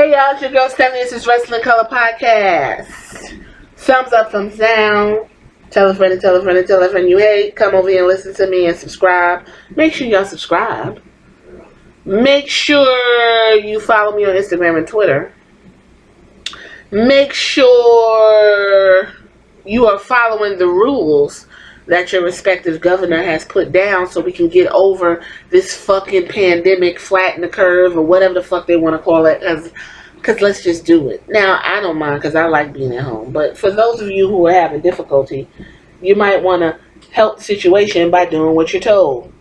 Hey y'all, it's your girl Stephanie. This is Wrestling Color Podcast. Thumbs up, thumbs down. Tell a friend and tell a friend and tell a friend you hate. Come over here and listen to me and subscribe. Make sure y'all subscribe. Make sure you follow me on Instagram and Twitter. Make sure you are following the rules that your respective governor has put down so we can get over this fucking pandemic, flatten the curve, or whatever the fuck they want to call it, because let's just do it. Now, I don't mind because I like being at home, but for those of you who are having difficulty, you might want to help the situation by doing what you're told.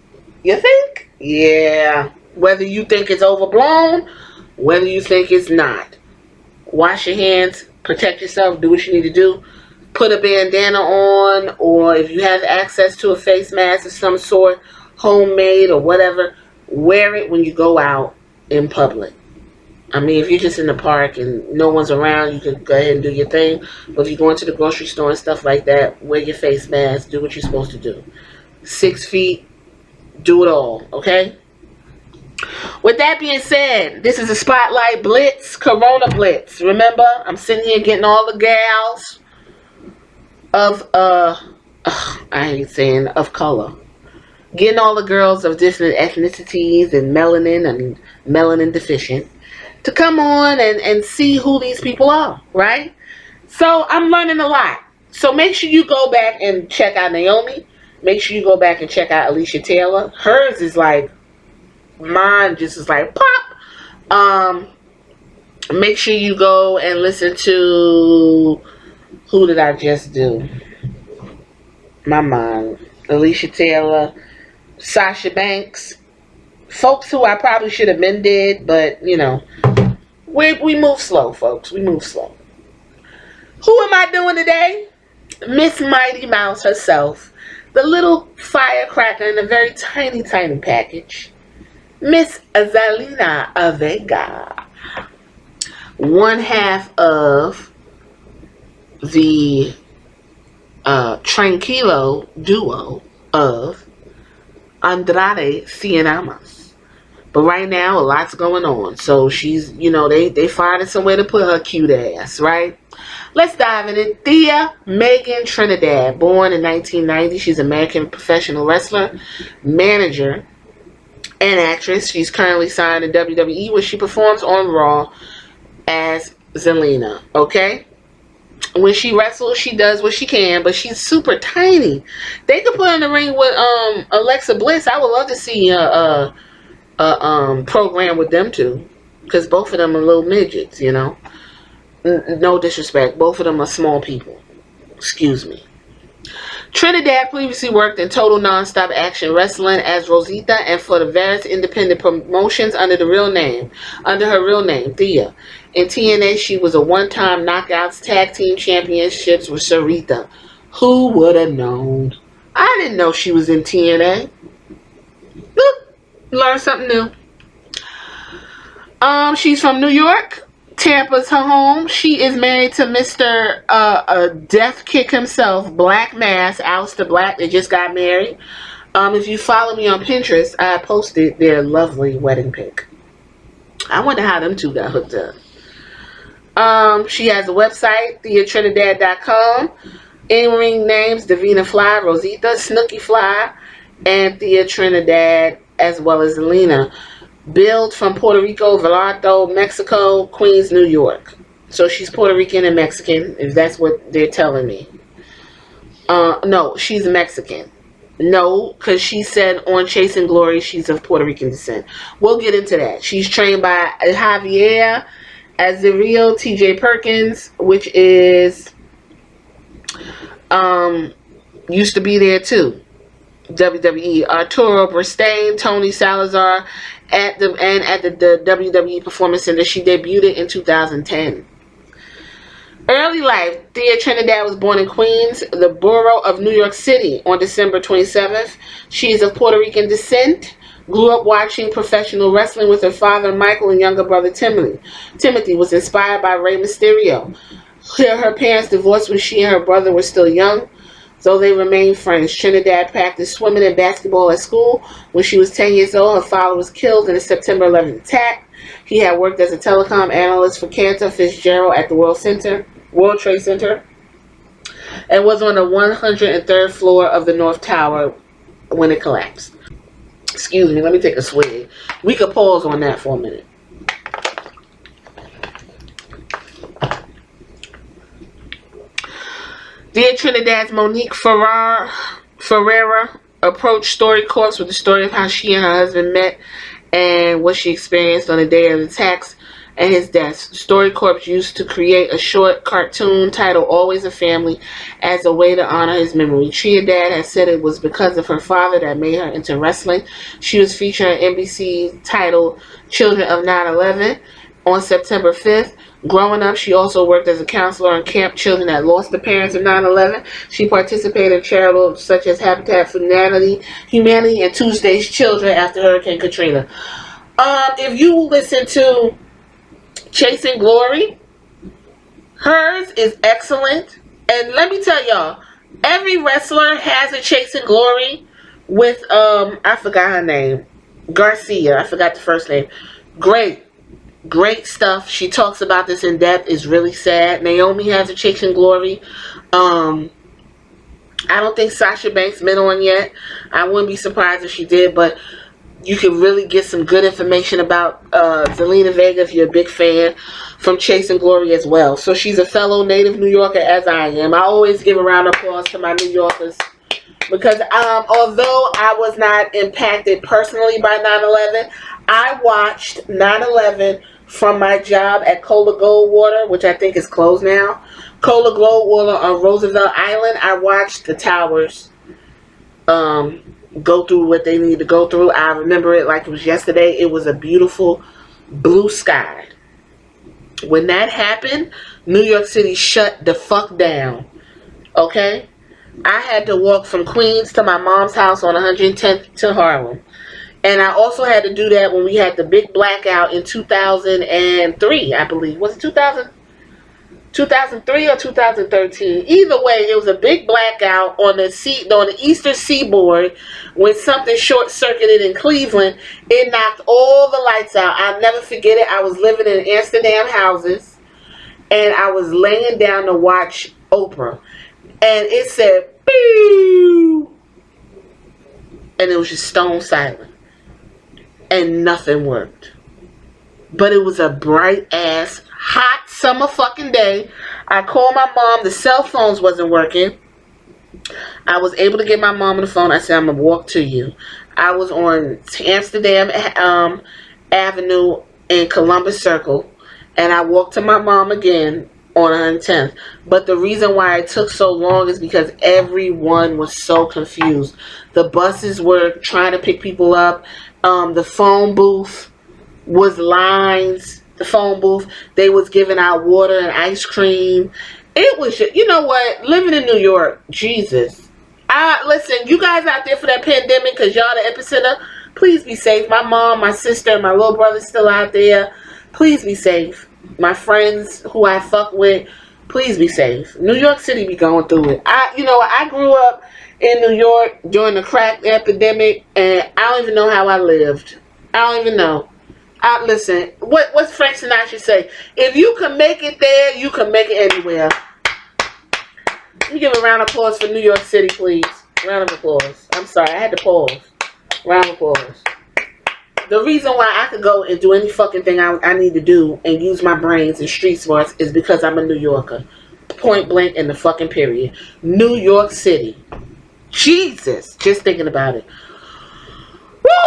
You think? Yeah. Whether you think it's overblown, whether you think it's not. Wash your hands, protect yourself, do what you need to do. Put a bandana on, or if you have access to a face mask of some sort, homemade or whatever, wear it when you go out in public. I mean, if you're just in the park and no one's around, you can go ahead and do your thing. But if you go into the grocery store and stuff like that, wear your face mask, do what you're supposed to do. 6 feet, do it all, okay? With that being said, this is a Spotlight Blitz, Corona Blitz. Remember, I'm sitting here getting all the gals of I hate saying of color, getting all the girls of different ethnicities and melanin deficient to come on and see who these people are, right? So I'm learning a lot. So make sure you go back and check out Naomi. Make sure you go back and check out Alicia Taylor. Hers is like, mine just is like pop. Make sure you go and listen to, who did I just do? My mind. Alicia Taylor, Sasha Banks, folks who I probably should have been dead, but you know, we move slow, folks. We move slow. Who am I doing today? Miss Mighty Mouse herself, the little firecracker in a very tiny package, Miss Zelina Vega, one half of the Tranquilo duo of Andrade Cien Almas. But right now, a lot's going on. So she's, you know, they finding somewhere to put her cute ass, right? Let's dive in it. Thea Megan Trinidad, born in 1990. She's an American professional wrestler, manager, and actress. She's currently signed to WWE, where she performs on Raw as Zelina, okay? When she wrestles, she does what she can, but she's super tiny. They could put her in the ring with Alexa Bliss. I would love to see a program with them two, because both of them are little midgets, you know. No disrespect, both of them are small people. Excuse me. Trinidad previously worked in Total Nonstop Action Wrestling as Rosita and for the various independent promotions under her real name, Thea. In TNA, she was a one-time Knockouts Tag Team Championships with Sarita. Who would have known? I didn't know she was in TNA. Look, learn something new. She's from New York. Tampa's her home. She is married to Mr. Death Kick himself, Black Mass, Aleister Black. They just got married. If you follow me on Pinterest, I posted their lovely wedding pic. I wonder how them two got hooked up. She has a website, TheaTrinidad.com. In-ring names, Davina Fly, Rosita, Snooki Fly, and Thea Trinidad, as well as Zelina. Billed from Puerto Rico, Vallarta, Mexico, Queens, New York. So she's Puerto Rican and Mexican, if that's what they're telling me. No, she's Mexican. No, because she said on Chasing Glory she's of Puerto Rican descent. We'll get into that. She's trained by Javier Azerio, TJ Perkins, which is used to be there too. WWE. Arturo Bristain, Tony Salazar at the WWE Performance Center. She debuted in 2010. Early life. Thea Trinidad was born in Queens, the borough of New York City, on December 27th. She is of Puerto Rican descent. Grew up watching professional wrestling with her father Michael and younger brother Timothy. Timothy was inspired by Rey Mysterio. Her parents divorced when she and her brother were still young. Though they remained friends, Trinidad practiced swimming and basketball at school. When she was 10 years old, her father was killed in a September 11th attack. He had worked as a telecom analyst for Cantor Fitzgerald at the World Trade Center, and was on the 103rd floor of the North Tower when it collapsed. Excuse me, let me take a swig. We could pause on that for a minute. Dear Trinidad's Monique Ferreira approached StoryCorps with the story of how she and her husband met and what she experienced on the day of the attacks and his death. StoryCorps used to create a short cartoon titled Always a Family as a way to honor his memory. Trinidad has said it was because of her father that made her into wrestling. She was featured on NBC titled Children of 9/11 on September 5th. Growing up, she also worked as a counselor on camp children that lost the parents of 9/11. She participated in charities such as Habitat for Humanity and Tuesday's Children after Hurricane Katrina. If you listen to Chasing Glory, hers is excellent. And let me tell y'all, every wrestler has a Chasing Glory with, I forgot her name. Garcia. I forgot the first name. Great stuff. She talks about this in depth. It's really sad. Naomi has a Chasing Glory. I don't think Sasha Banks been on yet. I wouldn't be surprised if she did, but you can really get some good information about Zelina Vega if you're a big fan from Chasing Glory as well. So she's a fellow native New Yorker, as I am. I always give a round of applause to my New Yorkers because although I was not impacted personally by 9/11, I watched 9/11 from my job at Cola Goldwater, which I think is closed now. Cola Goldwater on Roosevelt Island. I watched the towers go through what they need to go through. I remember it like it was yesterday. It was a beautiful blue sky. When that happened, New York City shut the fuck down. Okay? I had to walk from Queens to my mom's house on 110th to Harlem. And I also had to do that when we had the big blackout in 2003, I believe. Was it 2003 or 2013? Either way, it was a big blackout on the eastern seaboard when something short-circuited in Cleveland. It knocked all the lights out. I'll never forget it. I was living in Amsterdam houses, and I was laying down to watch Oprah. And it said, boo! And it was just stone silent. And nothing worked. But it was a bright-ass, hot summer fucking day. I called my mom. The cell phones wasn't working. I was able to get my mom on the phone. I said, I'm going to walk to you. I was on Amsterdam Avenue in Columbus Circle. And I walked to my mom again on 110th. But the reason why it took so long is because everyone was so confused. The buses were trying to pick people up. The phone booth was lines. The phone booth, they was giving out water and ice cream. It was just, you know what, living in New York, Jesus. Listen, you guys out there for that pandemic, because y'all the epicenter, please be safe. My mom, my sister, and my little brother still out there. Please be safe. My friends who I fuck with, please be safe. New York City be going through it. I grew up in New York during the crack epidemic, and I don't even know how I lived. I don't even know. Listen, what's Frank Sinatra say? If you can make it there, you can make it anywhere. Let me give a round of applause for New York City, please. Round of applause. I'm sorry, I had to pause. Round of applause. The reason why I could go and do any fucking thing I need to do and use my brains and street smarts is because I'm a New Yorker. Point blank in the fucking period. New York City. Jesus. Just thinking about it.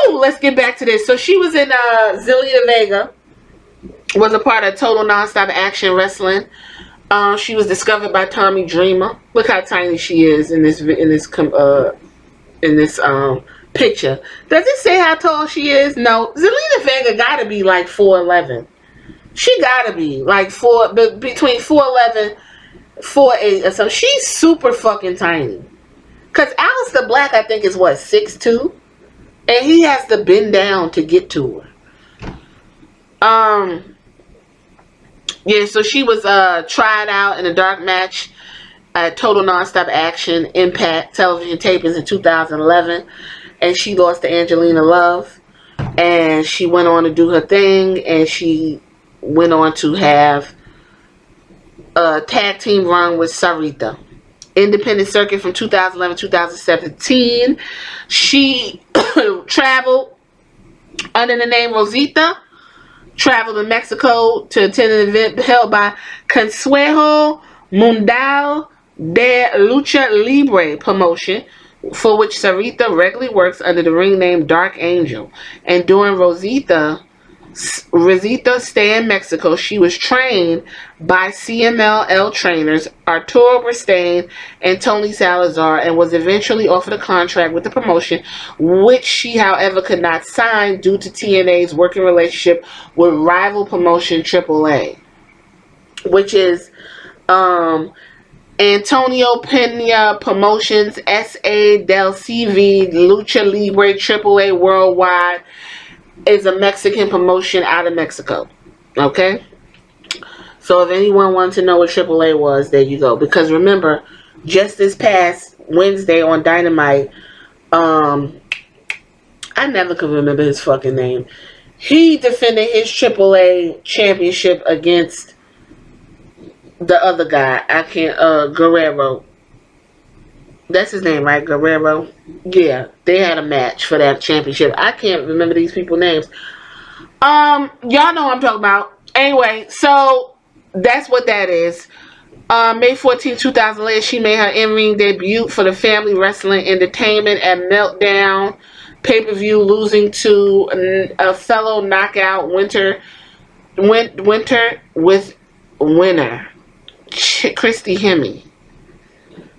Woo! Let's get back to this. So she was in Zelina Vega. Was a part of Total Nonstop Action Wrestling. She was discovered by Tommy Dreamer. Look how tiny she is in this picture. Does it say how tall she is? No. Zelina Vega gotta be like 4'11". She gotta be like between 4'11", 4'8" or something. She's super fucking tiny. Cause Aleister Black, I think, is what, 6'2", and he has to bend down to get to her. Yeah, so she was tried out in a dark match at Total Nonstop Action Impact television tapings in 2011, and she lost to Angelina Love. And and she went on to do her thing, and she went on to have a tag team run with Sarita. Independent circuit from 2011-2017. She traveled under the name Rosita, traveled to Mexico to attend an event held by Consejo Mundial de Lucha Libre promotion, for which Sarita regularly works under the ring name Dark Angel. And during Rosita's stay in Mexico, she was trained by CMLL trainers Arturo Bristain and Tony Salazar, and was eventually offered a contract with the promotion, which she, however, could not sign due to TNA's working relationship with rival promotion AAA, which is Antonio Pena Promotions, SA del CV, Lucha Libre AAA Worldwide, is a Mexican promotion out of Mexico. Okay? So if anyone wanted to know what AAA was, there you go. Because remember, just this past Wednesday on Dynamite, I never could remember his fucking name. He defended his AAA championship against the other guy. I can't, Guerrero. That's his name, right? Guerrero. Yeah, they had a match for that championship. I can't remember these people's names. Y'all know what I'm talking about. Anyway, so that's what that is. May 14, 2011, she made her in-ring debut for the Family Wrestling Entertainment at Meltdown pay-per-view, losing to a fellow knockout winner Christy Hemme.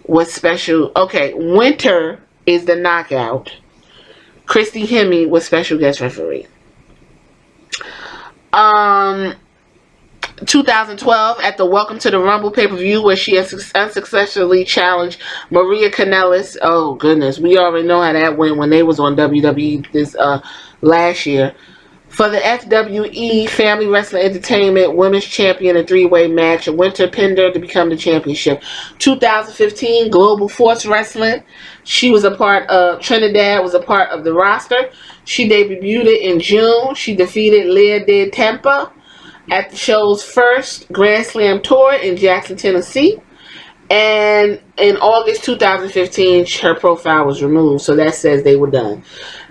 Was special. Okay, Winter is the knockout. Christy Hemme was special guest referee. 2012, at the Welcome to the Rumble pay-per-view, where she unsuccessfully challenged Maria Kanellis. Oh goodness, we already know how that went when they was on WWE this last year. For the FWE Family Wrestling Entertainment Women's Champion, a three-way match. Winter pinned her to become the championship. 2015 Global Force Wrestling. She was a part of, Trinidad was a part of the roster. She debuted in June. She defeated Leah de Tampa at the show's first Grand Slam tour in Jackson, Tennessee. And in August 2015, her profile was removed, so that says they were done.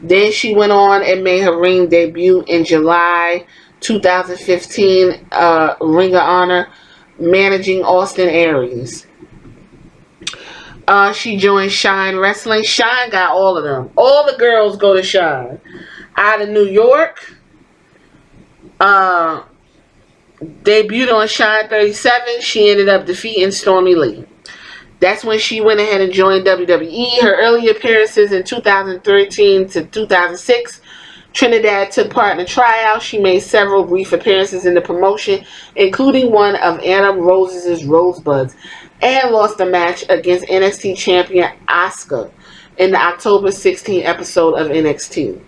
Then she went on and made her ring debut in July 2015, Ring of Honor, managing Austin Aries. She joined Shine Wrestling. Shine got all of them. All the girls go to Shine. Out of New York. Debuted on Shine 37. She ended up defeating Stormy Lee. That's when she went ahead and joined WWE. Her early appearances in 2013 to 2006, Trinidad took part in a tryout. She made several brief appearances in the promotion, including one of Adam Rose's Rosebuds, and lost a match against NXT champion Asuka in the October 16 episode of NXT.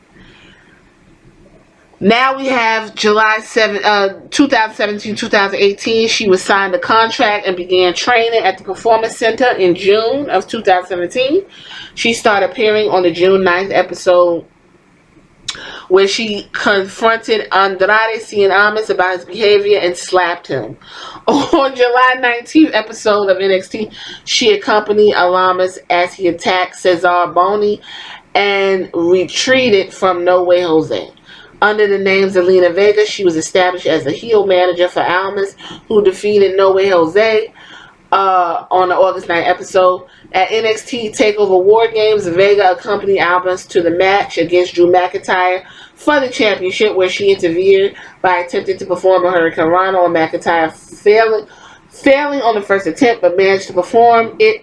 Now we have July 2017-2018. She was signed a contract and began training at the Performance Center in June of 2017. She started appearing on the June 9th episode, where she confronted Andrade Cien Almas about his behavior and slapped him. On July 19th episode of NXT, she accompanied Almas as he attacked Cesar Bononi and retreated from No Way Jose. Under the name Zelina Vega, she was established as a heel manager for Almas, who defeated No Way Jose on the August 9th episode. At NXT TakeOver War Games, Vega accompanied Almas to the match against Drew McIntyre for the championship, where she interfered by attempting to perform a Hurricane Rana on McIntyre, failing on the first attempt, but managed to perform a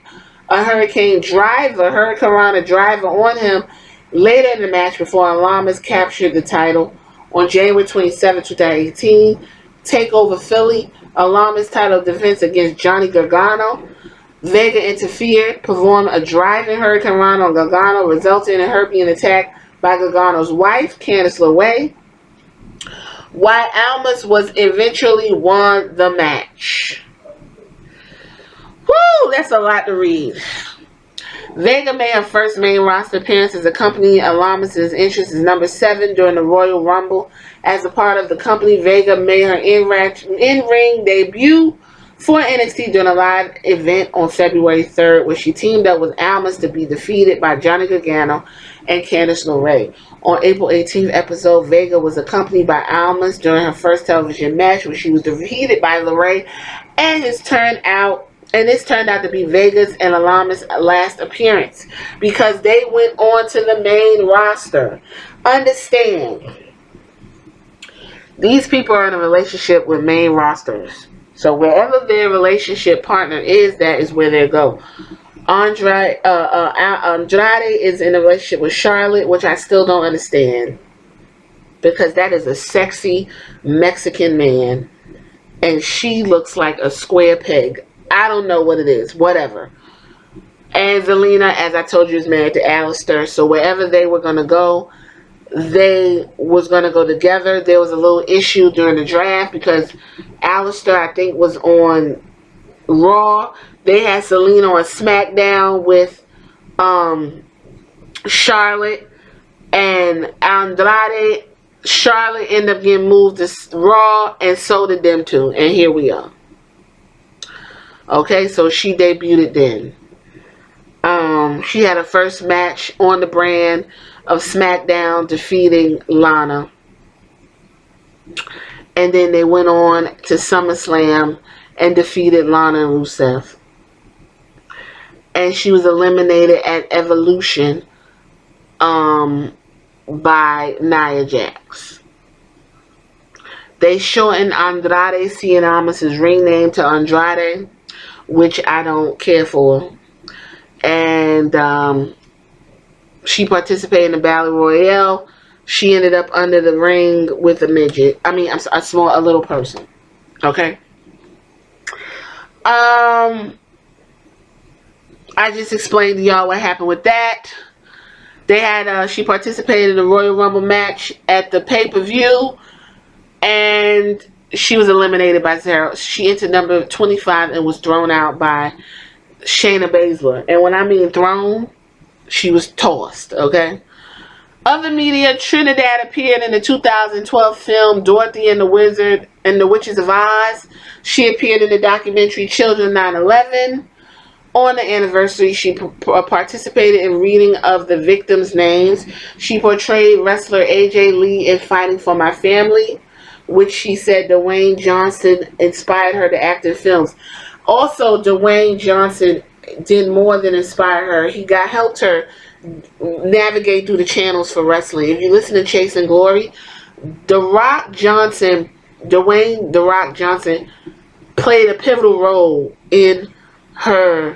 Hurricane Rana driver on him later in the match before Almas captured the title. On January 27, 2018, TakeOver Philly, Almas title defense against Johnny Gargano. Vega interfered, performed a driving Hurricane Rana on Gargano, resulting in her being attacked by Gargano's wife, Candice LeRae, while Almas was eventually won the match. Woo, that's a lot to read. Vega made her first main roster appearance as accompanying Alamis's entrance as number 7 during the Royal Rumble. As a part of the company, Vega made her in-ring debut for NXT during a live event on February 3rd, where she teamed up with Almas to be defeated by Johnny Gargano and Candice LeRae. On April 18th episode, Vega was accompanied by Almas during her first television match, where she was defeated by LeRae, and this turned out to be Vega's and Alama's last appearance, because they went on to the main roster. Understand, these people are in a relationship with main rosters. So wherever their relationship partner is, that is where they go. Andrade is in a relationship with Charlotte, which I still don't understand, because that is a sexy Mexican man, and she looks like a square peg. I don't know what it is. Whatever. And Zelina, as I told you, is married to Alistair. So wherever they were going to go, they was going to go together. There was a little issue during the draft because Alistair, I think, was on Raw. They had Zelina on SmackDown with Charlotte and Andrade. Charlotte ended up getting moved to Raw, and so did them two. And here we are. Okay, so she debuted then. She had her first match on the brand of SmackDown, defeating Lana. And then they went on to SummerSlam and defeated Lana and Rusev. And she was eliminated at Evolution by Nia Jax. They shortened Andrade Cien Almas' ring name to Andrade, which I don't care for. And she participated in the Battle Royale. She ended up under the ring with a midget. I mean, a little person. Okay. I just explained to y'all what happened with that. They had she participated in the Royal Rumble match at the pay-per-view, and she was eliminated by Zero. She entered number 25 and was thrown out by Shayna Baszler. And when I mean thrown, she was tossed, okay? Other media, Trinidad appeared in the 2012 film Dorothy and the Wizard and the Witches of Oz. She appeared in the documentary Children 9/11. On the anniversary, she participated in reading of the victims' names. She portrayed wrestler AJ Lee in Fighting for My Family, which she said Dwayne Johnson inspired her to act in films. Also, Dwayne Johnson did more than inspire her. He helped her navigate through the channels for wrestling. If you listen to Chasing Glory, Dwayne The Rock Johnson played a pivotal role in her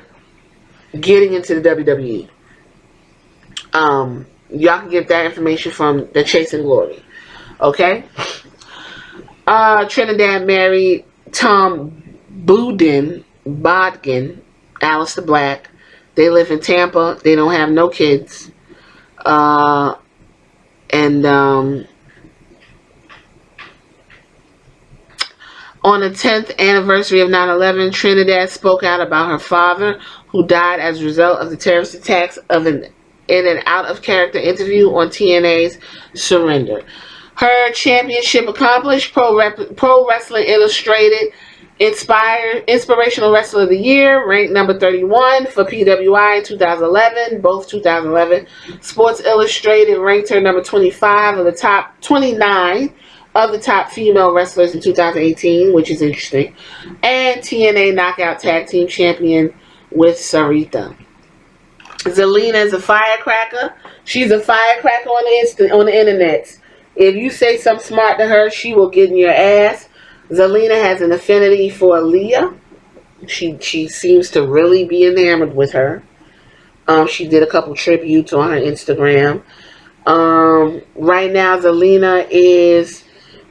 getting into the WWE. Y'all can get that information from the Chasing Glory. Okay? Trinidad married Tom Bodkin, Alistair Black. They live in Tampa. They don't have no kids. On the 10th anniversary of 9/11, Trinidad spoke out about her father, who died as a result of the terrorist attacks in an out-of-character interview on TNA's Surrender. Her championship accomplished. Pro Wrestling Illustrated Inspirational Wrestler of the Year, ranked number 31 for PWI in 2011, both 2011. Sports Illustrated ranked her number 25 of the top 29 of the top female wrestlers in 2018, which is interesting. And TNA Knockout Tag Team Champion with Sarita. Zelina is a firecracker. She's a firecracker on the internet. If you say something smart to her, she will get in your ass. Zelina has an affinity for Aaliyah. She seems to really be enamored with her. She did a couple tributes on her Instagram. Right now, Zelina is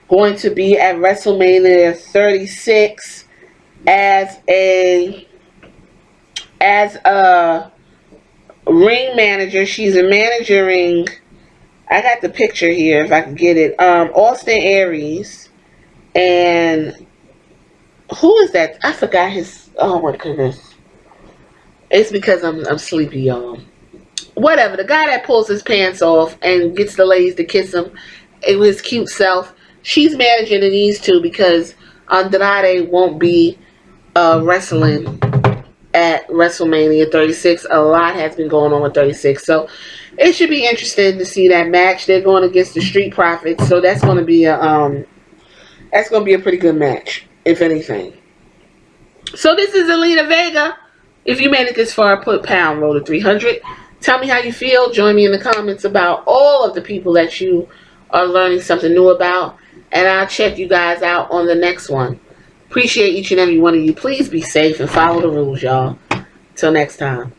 going to be at WrestleMania 36 as a ring manager. She's a managing. I got the picture here if I can get it. Austin Aries. And who is that? I forgot his. Oh my goodness. It's because I'm sleepy, y'all. Whatever. The guy that pulls his pants off and gets the ladies to kiss him, his cute self. She's managing in these two because Andrade won't be wrestling at WrestleMania 36. A lot has been going on with 36, so it should be interesting to see that match. They're going against the Street Profits, so that's going to be a pretty good match, if anything. So this is Alina Vega. If you made it this far, put pound roll to 300. Tell me how you feel. Join me in the comments about all of the people that you are learning something new about. And I'll check you guys out on the next one. Appreciate each and every one of you. Please be safe and follow the rules, y'all. Till next time.